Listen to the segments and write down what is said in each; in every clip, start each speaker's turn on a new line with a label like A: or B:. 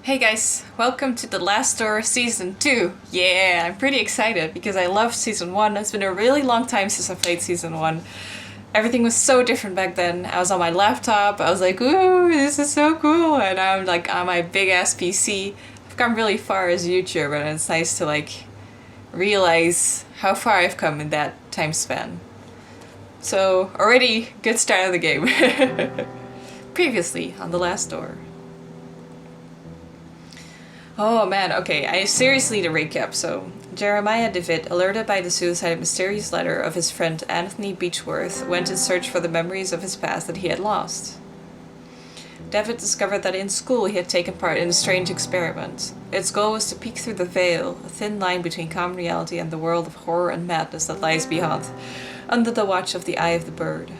A: Hey guys, welcome to The Last Door Season 2. Yeah, I'm pretty excited because I loved Season 1. It's been a really long time since I played Season 1. Everything was so different back then. I was on my laptop, I was like, ooh, this is so cool. And I'm like on my big ass PC. I've come really far as a YouTuber and it's nice to like realize how far I've come in that time span. So already good start of the game. Previously on The Last Door. Oh man, okay, I seriously need a recap. So, Jeremiah DeWitt, alerted by the suicide mysterious letter of his friend Anthony Beechworth, went in search for the memories of his past that he had lost. DeWitt discovered that in school he had taken part in a strange experiment. Its goal was to peek through the veil, a thin line between common reality and the world of horror and madness that lies beyond, under the watch of the Eye of the Bird.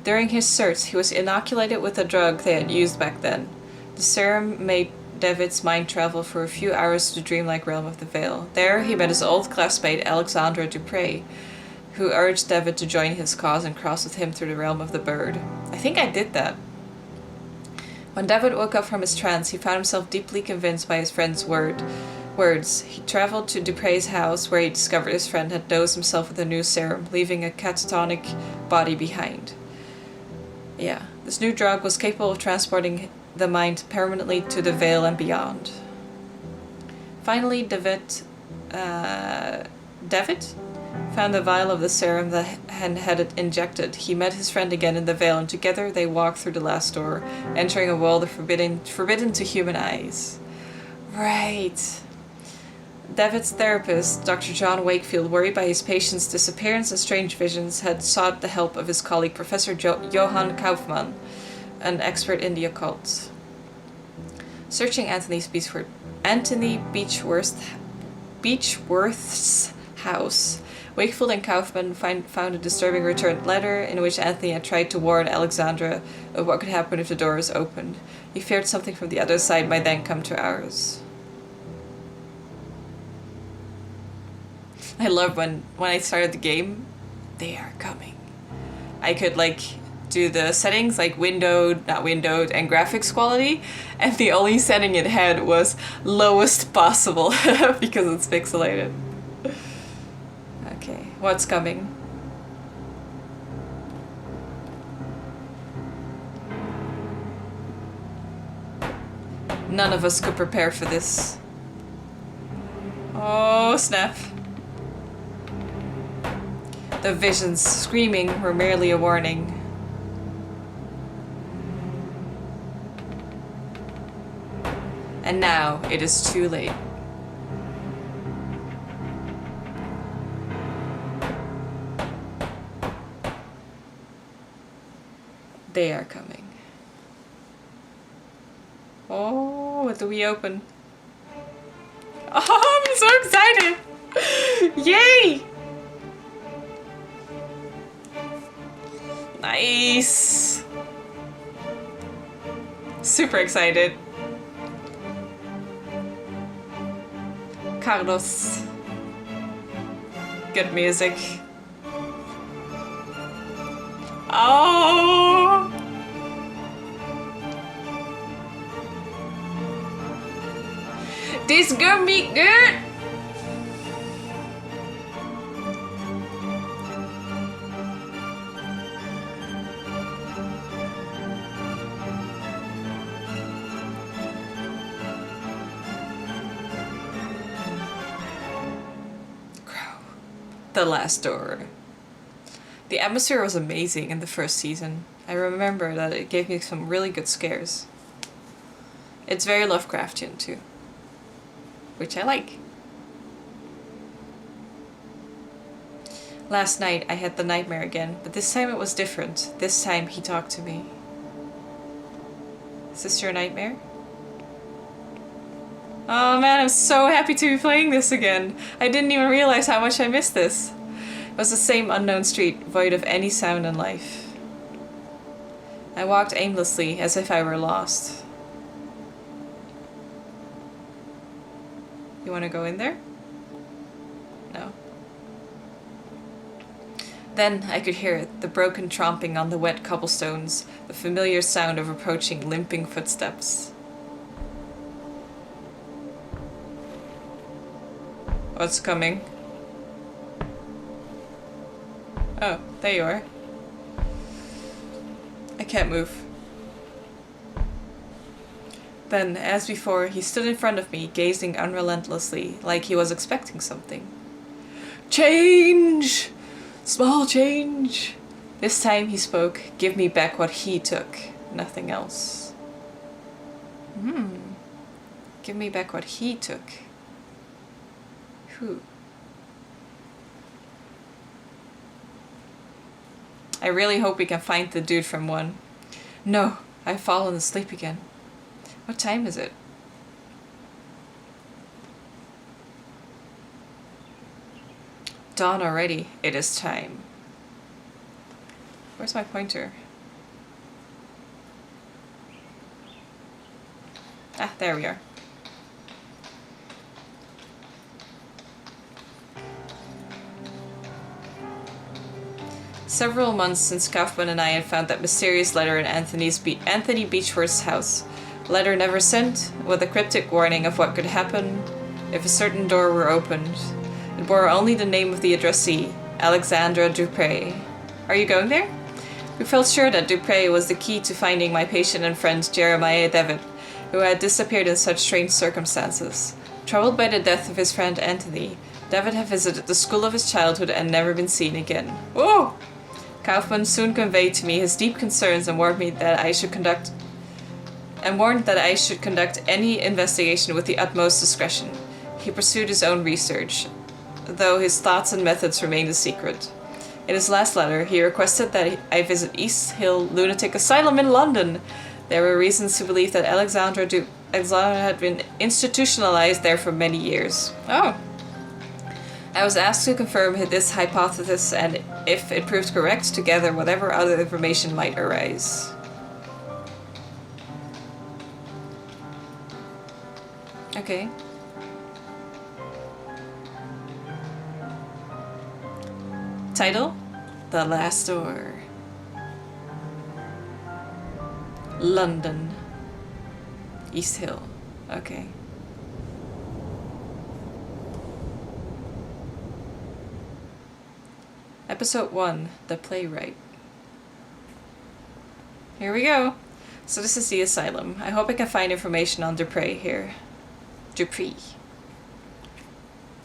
A: During his search, he was inoculated with a drug they had used back then. The serum made DeWitt's mind travel for a few hours to the dreamlike realm of the Veil. There, he met his old classmate Alexandra Dupre, who urged DeWitt to join his cause and cross with him through the realm of the bird. I think I did that. When DeWitt woke up from his trance, he found himself deeply convinced by his friend's words. He traveled to Dupre's house, where he discovered his friend had dosed himself with a new serum, leaving a catatonic body behind. Yeah, this new drug was capable of transporting the mind permanently to the Veil and beyond. Finally, DeWitt found the vial of the serum that had it injected. He met his friend again in the Veil, and together they walked through the last door, entering a world of forbidden to human eyes. Right. DeWitt's therapist, Dr. John Wakefield, worried by his patient's disappearance and strange visions, had sought the help of his colleague, Professor Johann Kaufmann, an expert in the occult. Searching Anthony Beechworth's house, Wakefield and Kaufman found a disturbing returned letter in which Anthony had tried to warn Alexandra of what could happen if the door is opened. He feared something from the other side might then come to ours. I love when I started the game, they are coming. I could do the settings like not windowed, and graphics quality, and the only setting it had was lowest possible because it's pixelated. Okay, what's coming? None of us could prepare for this. Oh, snap. The visions screaming were merely a warning. And now it is too late. They are coming. Oh, what do we open? Oh, I'm so excited! Yay! Nice! Super excited. Carlos. Good music. Oh! This gonna be good! The Last Door. The atmosphere was amazing in the first season. I remember that it gave me some really good scares. It's very Lovecraftian too, which I like. Last night I had the nightmare again, but this time it was different. This time he talked to me. Is this your nightmare? Oh man, I'm so happy to be playing this again. I didn't even realize how much I missed this. It was the same unknown street, void of any sound and life. I walked aimlessly, as if I were lost. You want to go in there? No. Then I could hear it, the broken tromping on the wet cobblestones, the familiar sound of approaching limping footsteps. What's coming? Oh, there you are. I can't move. Then, as before, he stood in front of me, gazing unrelentlessly, like he was expecting something. Change! Small change! This time he spoke, give me back what he took, nothing else. Give me back what he took. Who? I really hope we can find the dude from 1. No, I've fallen asleep again. What time is it? Dawn already. It is time. Where's my pointer? Ah, there we are. Several months since Kaufman and I had found that mysterious letter in Anthony Beechworth's house. A letter never sent, with a cryptic warning of what could happen if a certain door were opened. It bore only the name of the addressee, Alexandra Dupre. Are you going there? We felt sure that Dupre was the key to finding my patient and friend Jeremiah Devitt, who had disappeared in such strange circumstances. Troubled by the death of his friend Anthony, Devitt had visited the school of his childhood and never been seen again. Whoa! Kaufman soon conveyed to me his deep concerns and warned that I should conduct any investigation with the utmost discretion. He pursued his own research, though his thoughts and methods remained a secret. In his last letter, he requested that I visit East Hill Lunatic Asylum in London. There were reasons to believe that Alexandra had been institutionalized there for many years. Oh. I was asked to confirm this hypothesis and, if it proved correct, to gather whatever other information might arise. Okay. Title? The Last Door. London. East Hill. Okay. Episode 1, The Playwright. Here we go. So this is the asylum. I hope I can find information on Dupree here. Dupree.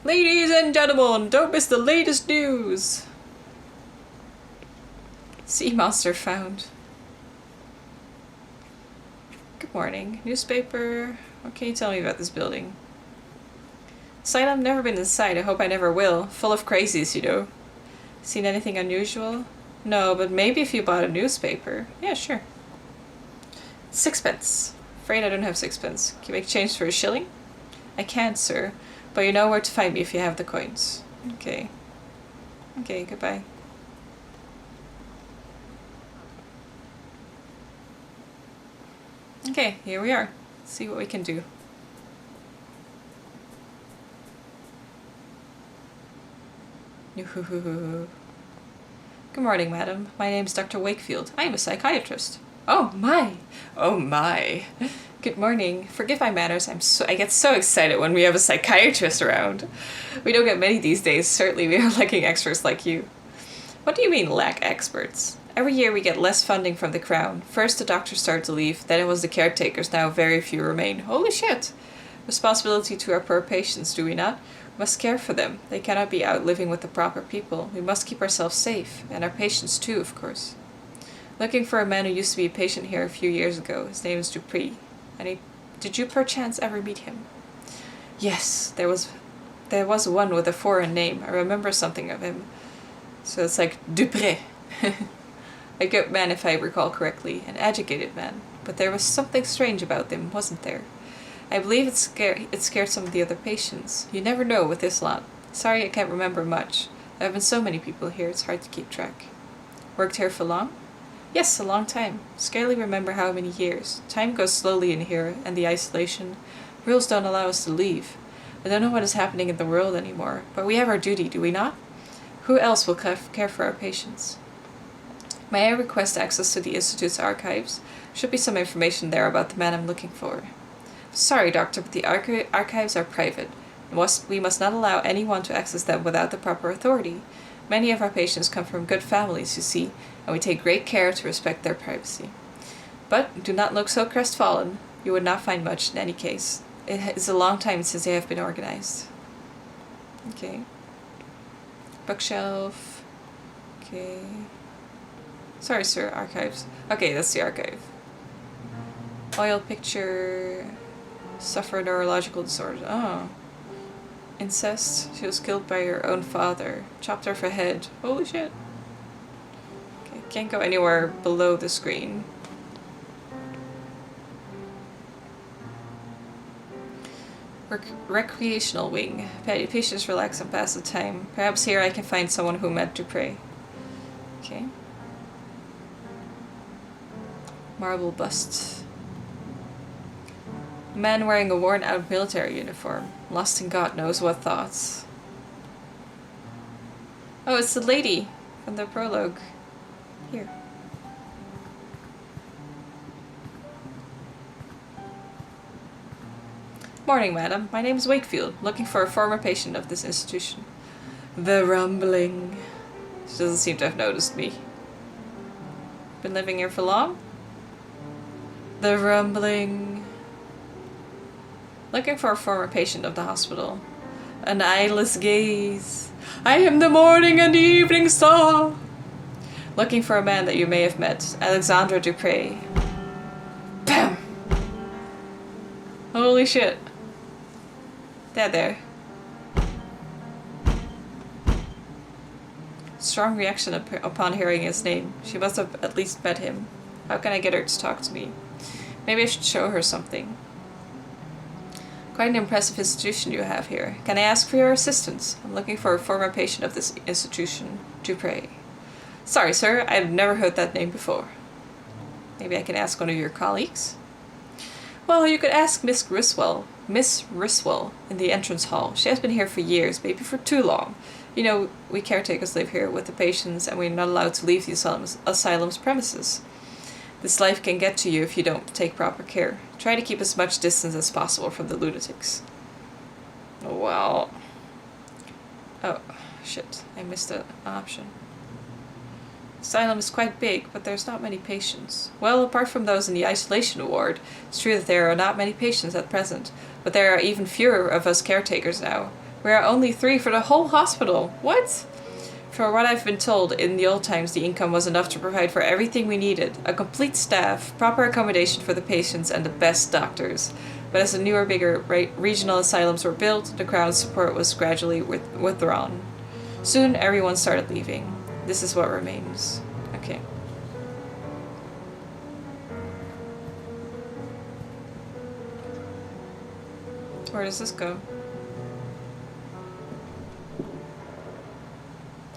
A: Ladies and gentlemen, don't miss the latest news! Sea monster found. Good morning. Newspaper. What can you tell me about this building? Asylum, never been inside. I hope I never will. Full of crazies, you know. Seen anything unusual? No, but maybe if you bought a newspaper. Yeah, sure. 6pence. Afraid I don't have 6pence. Can you make change for a shilling? I can't, sir. But you know where to find me if you have the coins. Okay. Okay, goodbye. Okay, here we are. Let's see what we can do. Good morning, madam. My name's Dr. Wakefield. I am a psychiatrist. Oh my! Oh my! Good morning. Forgive my manners. I get so excited when we have a psychiatrist around. We don't get many these days. Certainly we are lacking experts like you. What do you mean, lack experts? Every year we get less funding from the Crown. First the doctors started to leave, then it was the caretakers, now very few remain. Holy shit! Responsibility to our poor patients, do we not? We must care for them. They cannot be out living with the proper people. We must keep ourselves safe, and our patients too, of course. Looking for a man who used to be a patient here a few years ago. His name is Dupree. Did you perchance ever meet him? Yes, there was one with a foreign name. I remember something of him. So it's like Dupree. A good man, if I recall correctly, an educated man. But there was something strange about him, wasn't there? I believe it scared some of the other patients. You never know with this lot. Sorry I can't remember much. There have been so many people here, it's hard to keep track. Worked here for long? Yes, a long time. Scarcely remember how many years. Time goes slowly in here, and the isolation. Rules don't allow us to leave. I don't know what is happening in the world anymore, but we have our duty, do we not? Who else will care for our patients? May I request access to the Institute's archives? Should be some information there about the man I'm looking for. Sorry, Doctor, but the archives are private. We must not allow anyone to access them without the proper authority. Many of our patients come from good families, you see, and we take great care to respect their privacy. But do not look so crestfallen. You would not find much in any case. It is a long time since they have been organized. Okay. Bookshelf. Okay. Sorry, sir. Archives. Okay, that's the archive. Oil picture. Suffer neurological disorder. Oh. Incest. She was killed by her own father. Chopped off her head. Holy shit. Okay, can't go anywhere below the screen. Recreational wing. Patients relax and pass the time. Perhaps here I can find someone who met Dupre. Okay. Marble bust. A man wearing a worn out military uniform. Lost in God knows what thoughts. Oh, it's the lady from the prologue. Here. Morning, madam. My name is Wakefield, looking for a former patient of this institution. The rumbling. She doesn't seem to have noticed me. Been living here for long? The rumbling. Looking for a former patient of the hospital. An eyeless gaze. I am the morning and the evening star. Looking for a man that you may have met. Alexandre Dupre. Bam! Holy shit. There. Strong reaction upon hearing his name. She must have at least met him. How can I get her to talk to me? Maybe I should show her something. Quite an impressive institution you have here. Can I ask for your assistance? I'm looking for a former patient of this institution. Dupre. Sorry, sir. I've never heard that name before. Maybe I can ask one of your colleagues? Well, you could ask Miss Griswold in the entrance hall. She has been here for years, maybe for too long. You know, we caretakers live here with the patients and we're not allowed to leave the asylum's premises. This life can get to you if you don't take proper care. Try to keep as much distance as possible from the lunatics. Well... Oh, shit. I missed an option. Asylum is quite big, but there's not many patients. Well, apart from those in the isolation ward, it's true that there are not many patients at present, but there are even fewer of us caretakers now. We are only 3 for the whole hospital. What? For what I've been told, in the old times the income was enough to provide for everything we needed. A complete staff, proper accommodation for the patients, and the best doctors. But as the newer, bigger regional asylums were built, the Crown's support was gradually withdrawn. Soon everyone started leaving. This is what remains. Okay. Where does this go?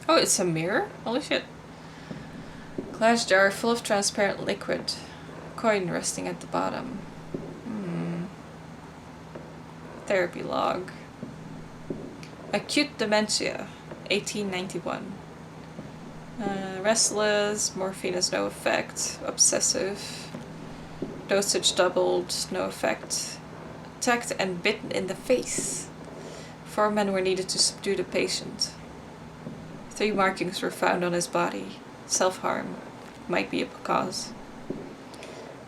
A: Oh, it's a mirror? Holy shit. Glass jar full of transparent liquid. Coin resting at the bottom. Therapy log. Acute dementia. 1891. Restless. Morphine has no effect. Obsessive. Dosage doubled. No effect. Attacked and bitten in the face. 4 men were needed to subdue the patient. 3 markings were found on his body. Self-harm might be a cause.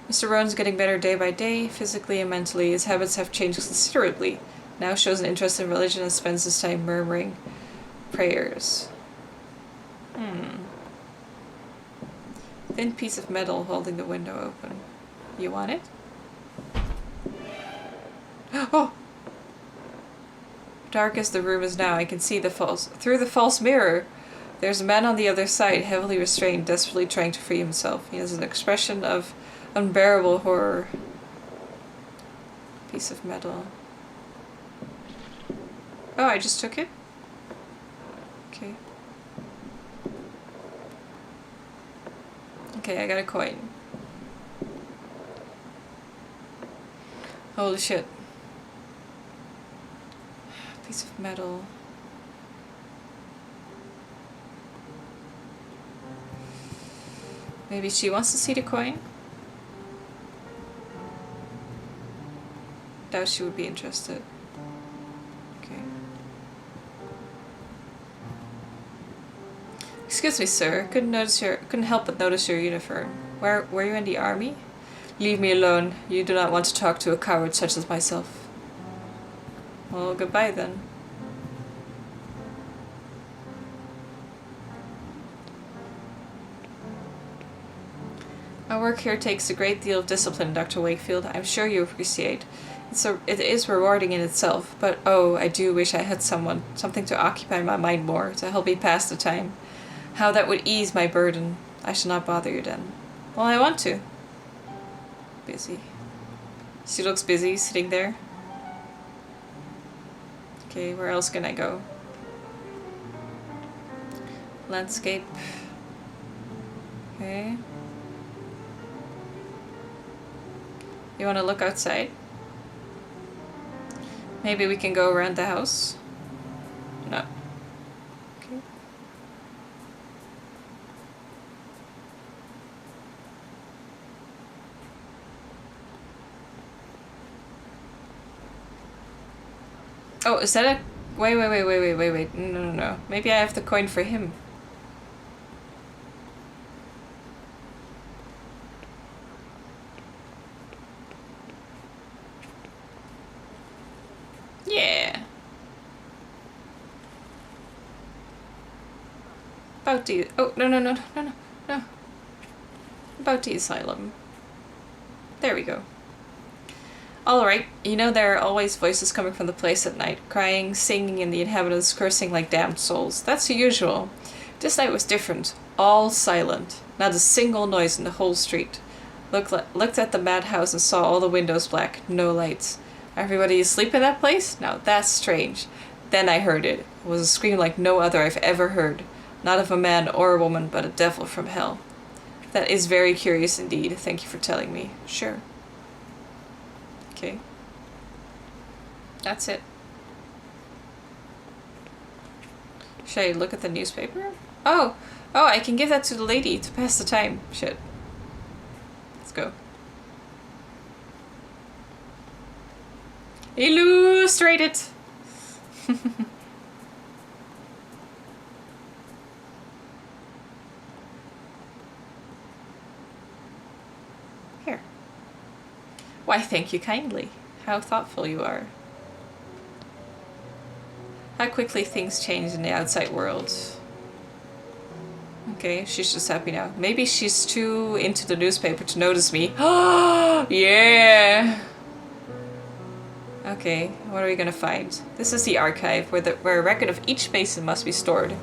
A: Mr. Rowan's getting better day by day, physically and mentally. His habits have changed considerably. Now shows an interest in religion and spends his time murmuring prayers. Thin piece of metal holding the window open. You want it? Oh! Dark as the room is now, I can see through the false mirror. There's a man on the other side, heavily restrained, desperately trying to free himself. He has an expression of unbearable horror. Piece of metal. Oh, I just took it? Okay. Okay, I got a coin. Holy shit. Piece of metal. Maybe she wants to see the coin? Doubt she would be interested. Okay. Excuse me, sir. Couldn't help but notice your uniform. Were you in the army? Leave me alone. You do not want to talk to a coward such as myself. Well, goodbye then. Our work here takes a great deal of discipline, Dr. Wakefield. I'm sure you appreciate. It is rewarding in itself, but oh, I do wish I had something to occupy my mind more, to help me pass the time. How that would ease my burden. I shall not bother you then. Well, I want to. Busy. She looks busy, sitting there. Okay, where else can I go? Landscape. Okay. You want to look outside? Maybe we can go around the house? No. Okay. Oh, is that a... Wait. No. Maybe I have the coin for him. Yeah. About the... Oh, no. About the asylum. There we go. Alright, you know there are always voices coming from the place at night, crying, singing, and the inhabitants cursing like damned souls. That's the usual. This night was different. All silent. Not a single noise in the whole street. Looked at the madhouse and saw all the windows black. No lights. Everybody asleep in that place? Now that's strange. Then I heard it. It was a scream like no other I've ever heard. Not of a man or a woman, but a devil from hell. That is very curious indeed. Thank you for telling me. Sure. Okay. That's it. Should I look at the newspaper? Oh, I can give that to the lady to pass the time. Shit. Let's go. Illustrate it! Here. Why, thank you kindly. How thoughtful you are. How quickly things change in the outside world. Okay, she's just happy now. Maybe she's too into the newspaper to notice me. Oh, yeah! Okay, what are we gonna find? This is the archive, where a record of each basin must be stored.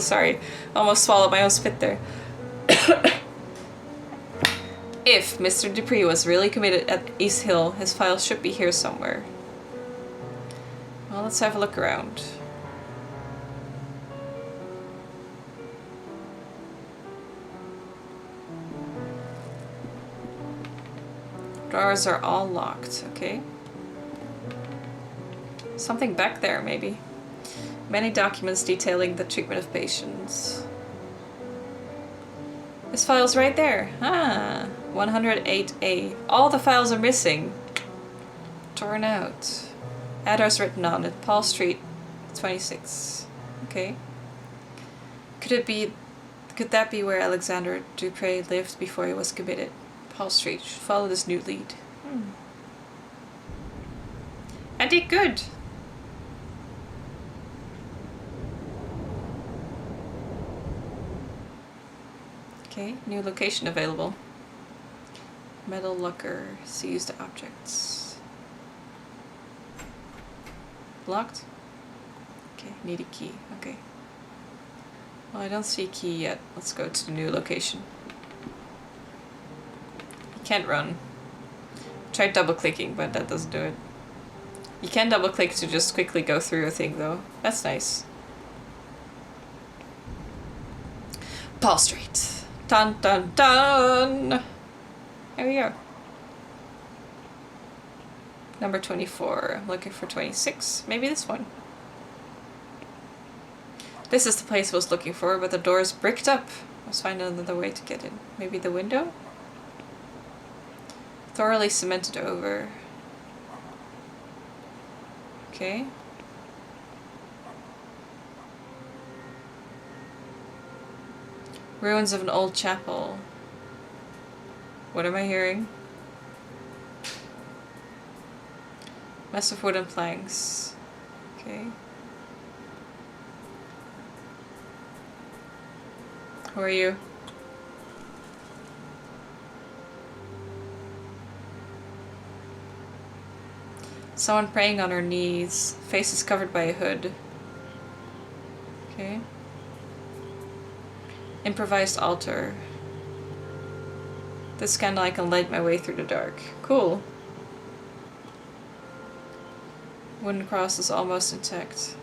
A: Sorry, almost swallowed my own spit there. If Mr. Dupree was really committed at East Hill, his files should be here somewhere. Well, let's have a look around. Drawers are all locked, okay. Something back there, maybe. Many documents detailing the treatment of patients. This file's right there. Ah, 108A. All the files are missing. Torn out. Address written on it. Paul Street, 26. Okay. Could that be where Alexander Dupre lived before he was committed? Paul Street. Should follow this new lead. I did good. Okay, new location available. Metal locker. Seized objects. Locked? Okay, need a key. Okay. Well, I don't see a key yet. Let's go to the new location. You can't run. Tried double clicking, but that doesn't do it. You can double click to just quickly go through a thing though. That's nice. Paul Street. Dun dun dun! Here we go. Number 24. I'm looking for 26. Maybe this one. This is the place I was looking for, but the door is bricked up. Let's find another way to get in. Maybe the window? Thoroughly cemented over. Okay. Ruins of an old chapel. What am I hearing? Massive wooden planks. Okay. Who are you? Someone praying on her knees. Face is covered by a hood. Okay. Improvised altar. This candle I can light my way through the dark. Cool. Wooden cross is almost intact.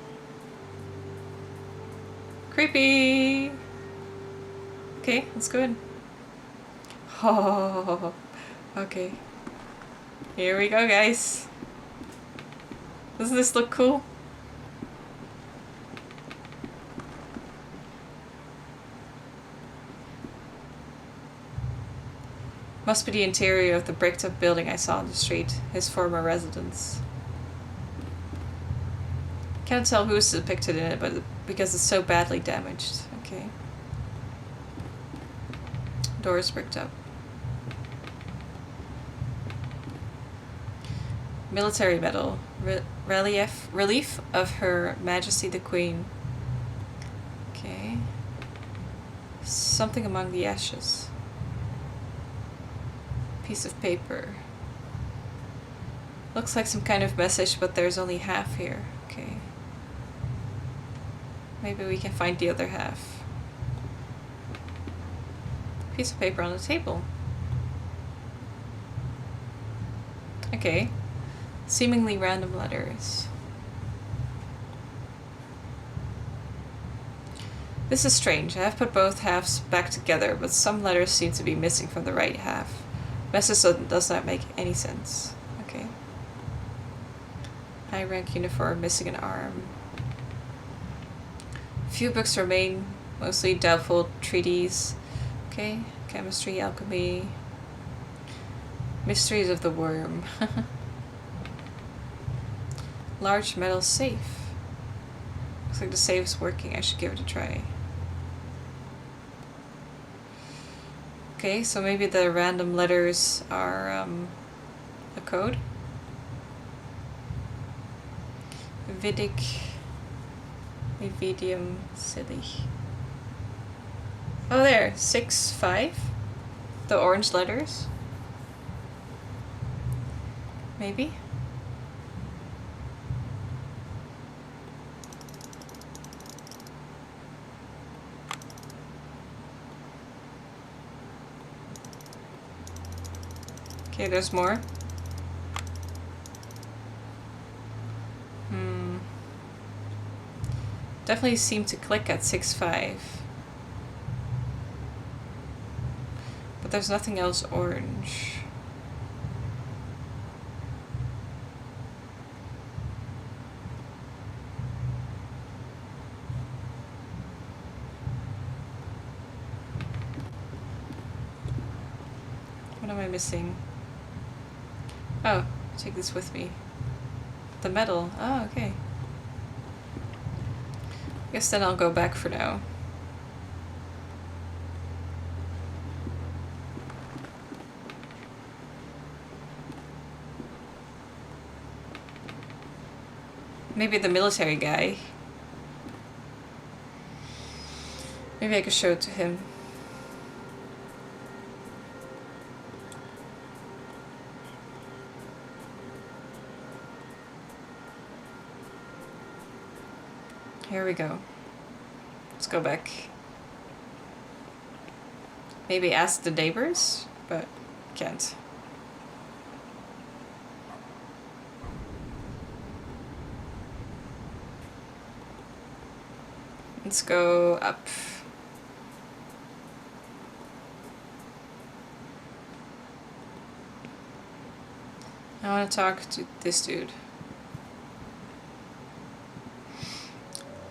A: Creepy! Okay, let's go in. Oh, okay. Here we go, guys. Doesn't this look cool? Must be the interior of the bricked-up building I saw on the street, his former residence. Can't tell who's depicted in it, but because it's so badly damaged. Okay. Door is bricked up. Military medal. Relief of Her Majesty the Queen. Okay. Something among the ashes. Piece of paper. Looks like some kind of message, but there's only half here. Okay. Maybe we can find the other half. Piece of paper on the table. Okay. Seemingly random letters. This is strange. I have put both halves back together, but some letters seem to be missing from the right half. Message does not make any sense. Okay. High rank uniform, missing an arm. Few books remain, mostly doubtful treatises. Okay. Chemistry, alchemy. Mysteries of the worm. Large metal safe. Looks like the safe is working. I should give it a try. Okay, so maybe the random letters are a code. Vidic, Vidium, silly. Oh, there, 6, 5. The orange letters. Maybe. Okay, there's more. Definitely seem to click at 6, 5. But there's nothing else orange. What am I missing? Oh, take this with me. The medal. Oh, okay. Guess then I'll go back for now. Maybe the military guy. Maybe I could show it to him. Here we go. Let's go back. Maybe ask the neighbors, but can't. Let's go up. I want to talk to this dude.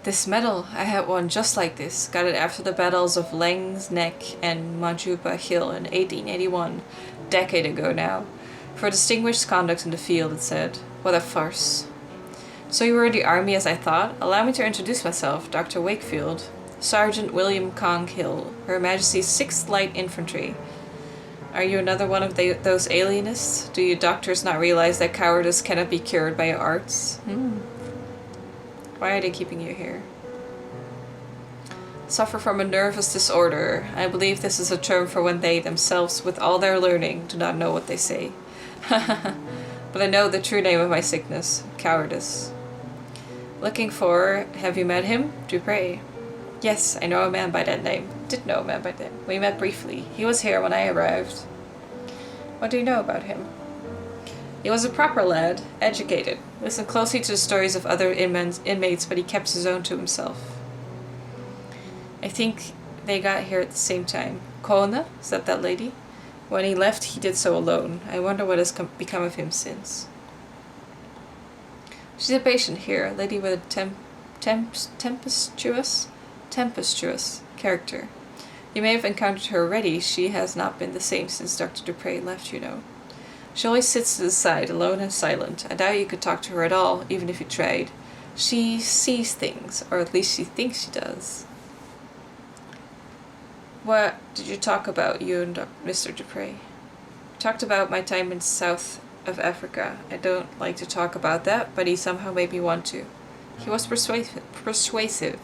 A: This medal, I had one just like this. Got it after the battles of Laing's Neck and Maupa Hill in 1881. Decade ago now. For distinguished conduct in the field, it said. What a farce. So you were in the army as I thought? Allow me to introduce myself, Dr. Wakefield. Sergeant William Kong Hill, Her Majesty's 6th Light Infantry. Are you another one of those alienists? Do you doctors not realize that cowardice cannot be cured by arts? Why are they keeping you here? Suffer from a nervous disorder. I believe this is a term for when they themselves, with all their learning, do not know what they say. But I know the true name of my sickness, cowardice. Looking for, have you met him? Dupre. Yes, I know a man by that name. Did know a man by that name. We met briefly. He was here when I arrived. What do you know about him? He was a proper lad, educated. Listened closely to the stories of other inmates, but he kept his own to himself. I think they got here at the same time. Kona? Is that lady? When he left, he did so alone. I wonder what has become of him since. She's a patient here, a lady with a tempestuous character. You may have encountered her already. She has not been the same since Dr. Dupre left, you know. She always sits to the side, alone and silent. I doubt you could talk to her at all, even if you tried. She sees things, or at least she thinks she does. What did you talk about, you and Mr. Dupre? Talked about my time in South of Africa. I don't like to talk about that, but he somehow made me want to. He was persuasive.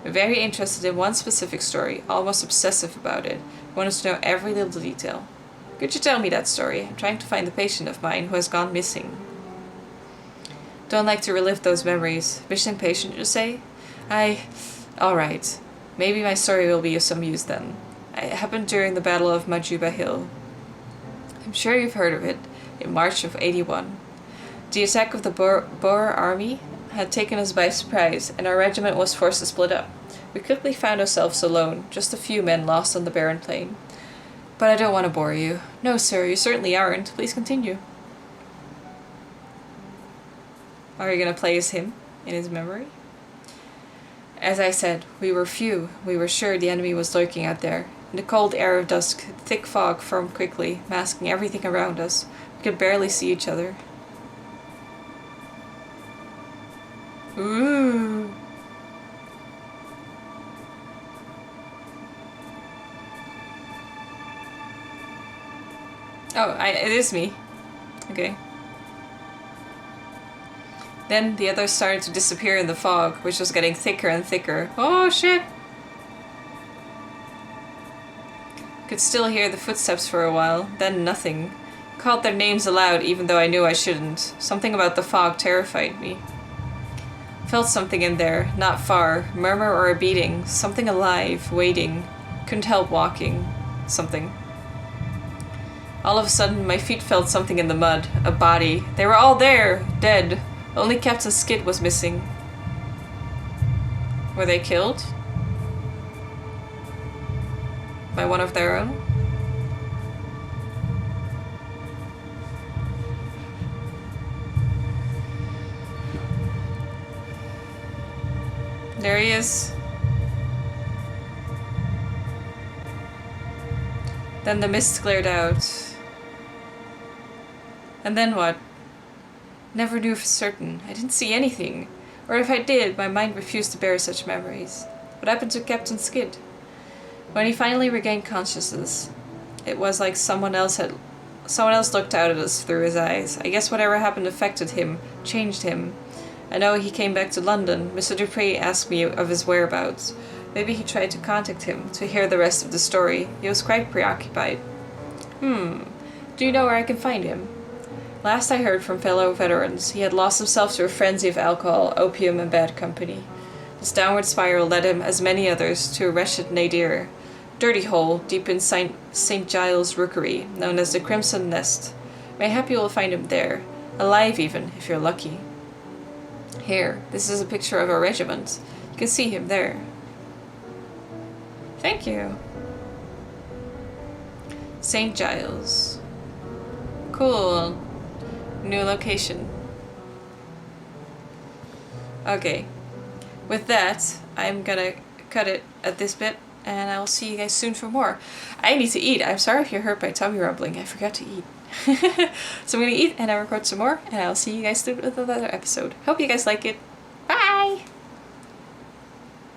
A: Very interested in one specific story, almost obsessive about it. Wanted to know every little detail. Could you tell me that story? I'm trying to find a patient of mine who has gone missing. Don't like to relive those memories. Missing patient, you say? Alright. Maybe my story will be of some use then. It happened during the Battle of Maupa Hill. I'm sure you've heard of it, in March of 81. The attack of the Boer army had taken us by surprise, and our regiment was forced to split up. We quickly found ourselves alone, just a few men lost on the barren plain. But I don't want to bore you. No, sir, you certainly aren't. Please continue. Are you going to play as him, in his memory? As I said, we were few. We were sure the enemy was lurking out there. In the cold air of dusk, thick fog formed quickly, masking everything around us. We could barely see each other. Ooh. Oh, it is me. Okay. Then the others started to disappear in the fog, which was getting thicker and thicker. Oh shit! Could still hear the footsteps for a while, then nothing. Called their names aloud even though I knew I shouldn't. Something about the fog terrified me. Felt something in there, not far. Murmur or a beating. Something alive, waiting. Couldn't help walking. Something. All of a sudden, my feet felt something in the mud. A body. They were all there, dead. Only Captain Skid was missing. Were they killed? By one of their own? There he is. Then the mist cleared out. And then what? Never knew for certain. I didn't see anything. Or if I did, my mind refused to bear such memories. What happened to Captain Skid? When he finally regained consciousness, it was like someone else looked out at us through his eyes. I guess whatever happened affected him, changed him. I know he came back to London. Mr. Dupre asked me of his whereabouts. Maybe he tried to contact him, to hear the rest of the story. He was quite preoccupied. Do you know where I can find him? Last I heard from fellow veterans, he had lost himself to a frenzy of alcohol, opium, and bad company. This downward spiral led him, as many others, to a wretched nadir. Dirty hole, deep in St. Giles' Rookery, known as the Crimson Nest. Mayhap you will find him there. Alive even, if you're lucky. Here, this is a picture of our regiment. You can see him there. Thank you. St. Giles. Cool. New location. Okay. With that, I'm gonna cut it at this bit, and I will see you guys soon for more. I need to eat. I'm sorry if you heard my tummy rumbling. I forgot to eat. So I'm gonna eat and I'll record some more, and I'll see you guys soon with another episode. Hope you guys like it. Bye!